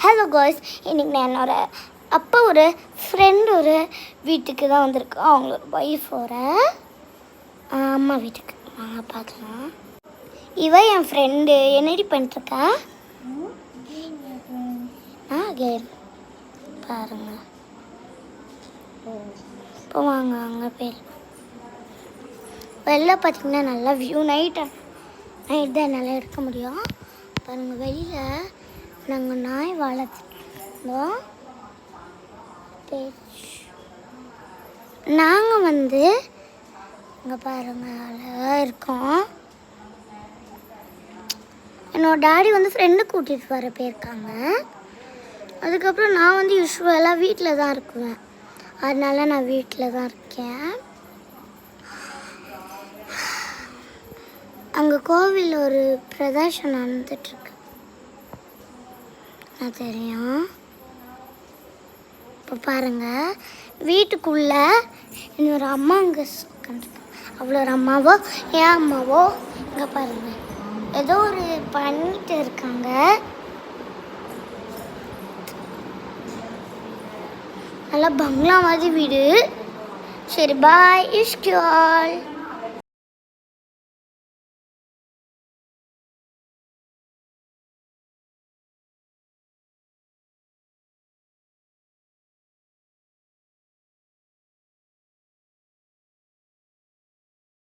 Hello guys, இன்றைக்கி நான் என்னோட அப்பாவோட ஃப்ரெண்டோட வீட்டுக்கு தான் வந்திருக்கேன். அவங்களோட ஒய்ஃபோட அம்மா வீட்டுக்கு வாங்க பார்க்கலாம். இவ என் ஃப்ரெண்டு. என்னடி பண்ணிட்டுருக்கா? கேம் பாருங்க. இப்போ வாங்க அங்கே போய் வெளில பார்த்தீங்கன்னா நல்லா வியூ. நைட் தான் என்னால் எடுக்க முடியும். பாருங்கள், வெளியில் நாங்கள் நாய் வளர்த்துருந்தோம். நாங்கள் இங்கே பாருங்கள் அழகாக இருக்கோம். என்னோட டாடி ஃப்ரெண்டு கூட்டிகிட்டு வர போயிருக்காங்க. அதுக்கப்புறம் நான் யூஸ்வலாக வீட்டில் தான் இருக்குவேன். அதனால நான் வீட்டில் தான் இருக்கேன். அங்கே கோவில் ஒரு பிரதர்ஷனம் நடந்துட்டுருக்கு, நான் தெரியும். இப்போ பாருங்கள், வீட்டுக்குள்ளே இன்னொரு அம்மா அங்கே உட்காந்துருக்காங்க. அவ்வளோ ஒரு அம்மாவோ என் அம்மாவோ இங்கே பாருங்கள் ஏதோ ஒரு பண்ணிட்டு இருக்காங்க. நல்லா பங்களா மாதிரி வீடு. சரி, பாய், இஷ்டு ஆல்.